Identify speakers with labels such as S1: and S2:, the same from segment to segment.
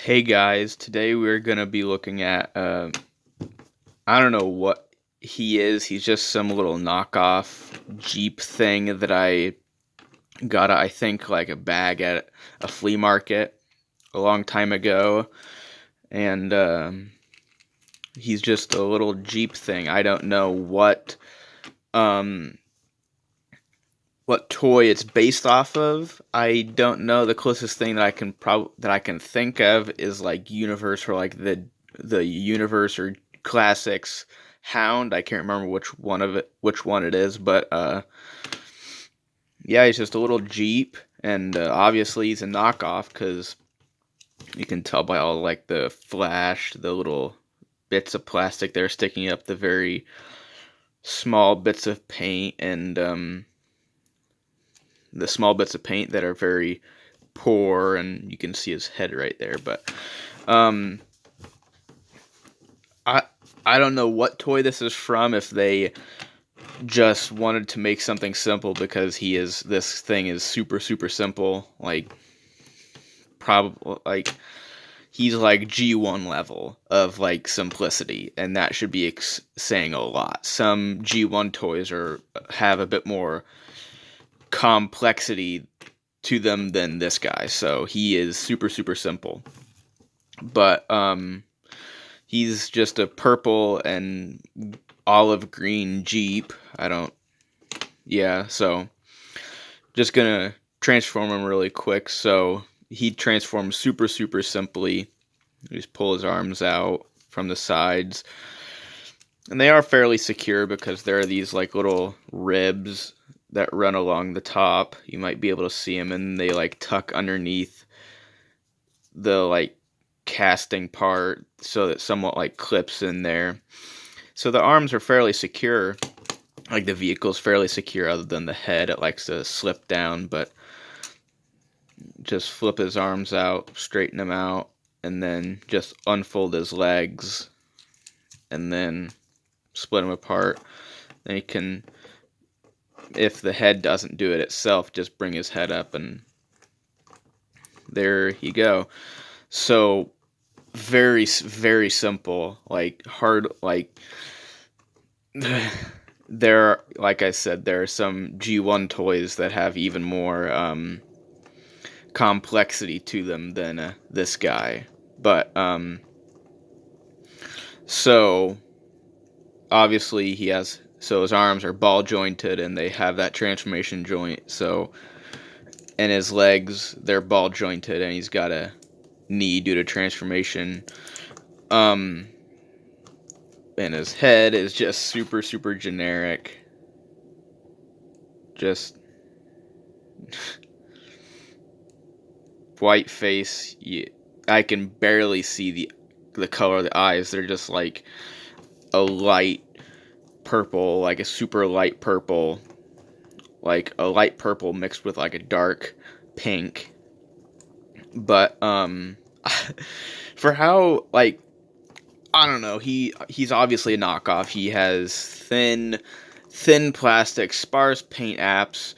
S1: Hey guys, today we're gonna be looking at I don't know what he is. He's just some little knockoff Jeep thing that I got I think like a bag at a flea market a long time ago, and he's just a little Jeep thing. I don't know um what toy it's based off of. I don't know. The closest thing that I can think of is like Universe or like the Universe or Classics Hound. I can't remember which one it is, but yeah, he's just a little Jeep, and obviously he's a knockoff because you can tell by all like the flash, the little bits of plastic that are sticking up, the very small bits of paint, and the small bits of paint that are very poor, and you can see his head right there. But um, I I don't know what toy this is from. If they just wanted to make something simple, because this thing is super simple. Like probably like he's like G1 level of like simplicity, and that should be saying a lot. Some G1 toys have a bit more complexity to them than this guy. So he is super simple. But he's just a purple and olive green Jeep. I don't Yeah, so just gonna transform him really quick. So he transforms super simply. You just pull his arms out from the sides. And they are fairly secure because there are these like little ribs that run along the top. You might be able to see them, and they like tuck underneath the like casting part so that somewhat like clips in there. So the arms are fairly secure. Like the vehicle's fairly secure other than the head. It likes to slip down, but just flip his arms out, straighten them out, and then just unfold his legs and then split them apart. Then he can, if the head doesn't do it itself, just bring his head up, and there you go. So very simple, like hard, like like I said, there are some G1 toys that have even more complexity to them than this guy. But so obviously his arms are ball jointed, and they have that transformation joint. So, and his legs, they're ball jointed, and he's got a knee due to transformation. And his head is just super generic. Just white face. I can barely see the color of the eyes. They're just like a light purple, like a super light purple, like a light purple mixed with like a dark pink. But for how, like, I don't know, he's obviously a knockoff. He has thin plastic, sparse paint apps,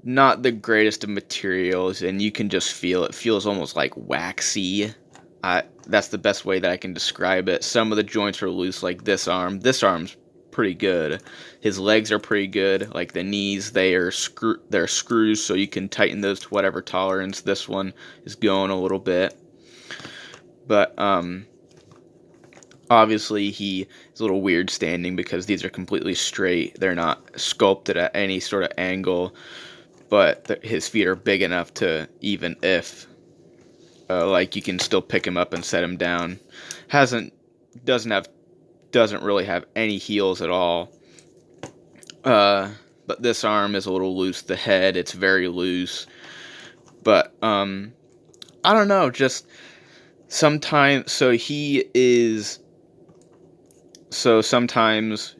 S1: not the greatest of materials, and you can just feel it. Feels almost like waxy. That's the best way that I can describe it. Some of the joints are loose, like this arm. This arm's pretty good. His legs are pretty good. Like the knees, they're screws, so you can tighten those to whatever tolerance. This one is going a little bit, but obviously he is a little weird standing because these are completely straight. They're not sculpted at any sort of angle, but his feet are big enough to, even if like, you can still pick him up and set him down. Doesn't really have any heels at all. But this arm is a little loose. The head, it's very loose. But I don't know. Just sometimes, sometimes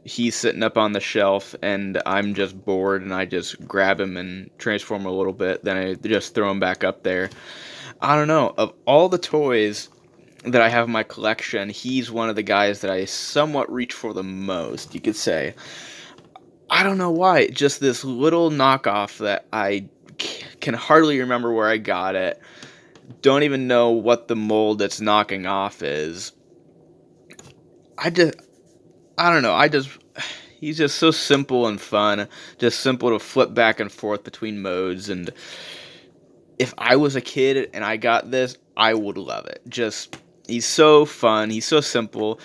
S1: he's sitting up on the shelf, and I'm just bored, and I just grab him and transform a little bit. Then I just throw him back up there. I don't know. Of all the toys that I have in my collection, he's one of the guys that I somewhat reach for the most, you could say. I don't know why. Just this little knockoff that I can hardly remember where I got it. don't even know what the mold that's knocking off is. I don't know. He's just so simple and fun. Just simple to flip back and forth between modes. And if I was a kid and I got this, I would love it. He's so fun. He's so simple.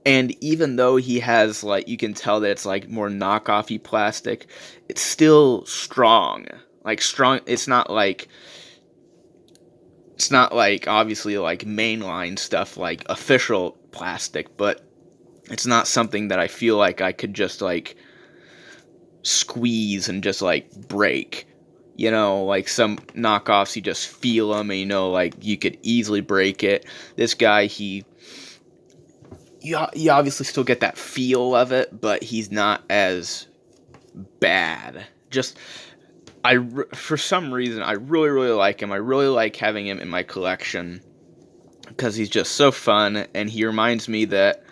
S1: And even though he has, like, you can tell that it's, like, more knockoffy plastic, it's still strong. Like, strong, it's not like, obviously, like, mainline stuff, like, official plastic, but it's not something that I feel like I could just, like, squeeze and just, like, break. You know, like, some knockoffs, you just feel them, and, you know, like, you could easily break it. This guy, you obviously still get that feel of it, but he's not as bad. For some reason, I really, really like him. I really like having him in my collection because he's just so fun, and he reminds me that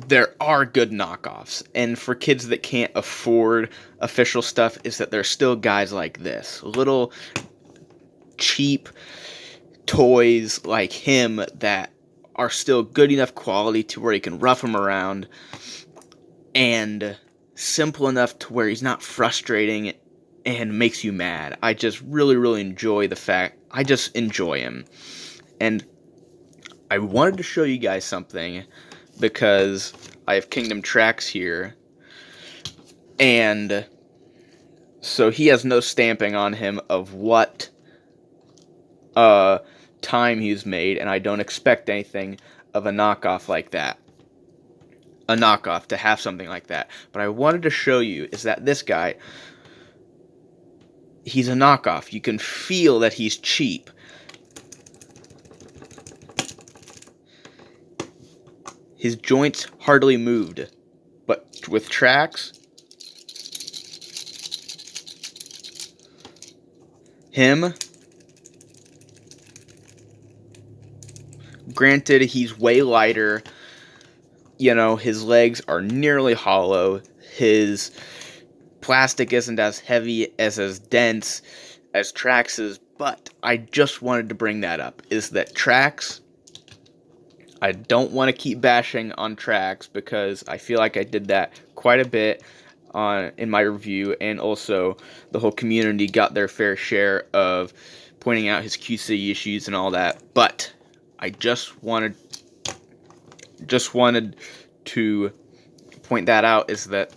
S1: there are good knockoffs. And for kids that can't afford official stuff, is that there's still guys like this. Little cheap toys like him that are still good enough quality to where you can rough him around, and simple enough to where he's not frustrating and makes you mad. I just really, really enjoy I just enjoy him. And I wanted to show you guys something because I have Kingdom Tracks here, and so he has no stamping on him of what time he's made, and I don't expect anything of a knockoff like that. A knockoff to have something like that. But I wanted to show you is that this guy, he's a knockoff. You can feel that he's cheap. His joints hardly moved. But with Tracks, him, granted, he's way lighter. You know, his legs are nearly hollow. His plastic isn't as heavy, as dense as Trax's, but I just wanted to bring that up. Is that Trax, I don't want to keep bashing on Trax because I feel like I did that quite a bit in my review, and also the whole community got their fair share of pointing out his QC issues and all that, but I just wanted to point that out, is that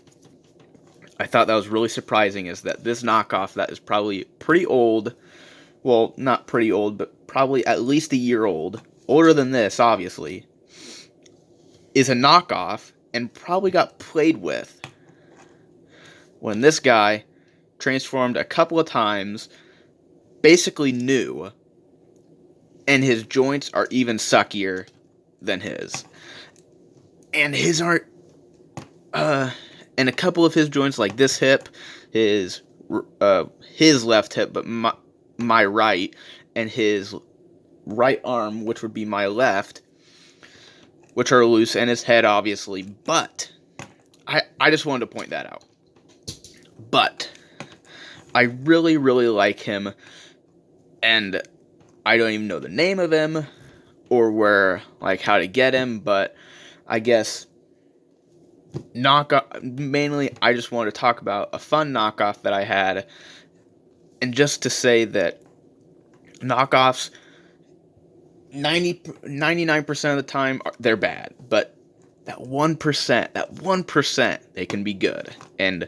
S1: I thought that was really surprising, is that this knockoff that is probably pretty old, well, not pretty old, but probably at least a year old, older than this, obviously, is a knockoff and probably got played with when this guy transformed a couple of times, basically new, and his joints are even suckier than his. And his aren't, and a couple of his joints, like this hip, his left hip, but my right, and his right arm, which would be my left, which are loose, and his head, obviously. But I just wanted to point that out. But I really, really like him, and I don't even know the name of him or how to get him, but I guess mainly I just want to talk about a fun knockoff that I had, and just to say that knockoffs 99% of the time they're bad, but that 1%, they can be good, and I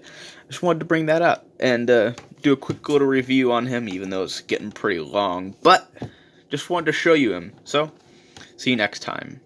S1: just wanted to bring that up and do a quick little review on him, even though it's getting pretty long, but just wanted to show you him. So see you next time.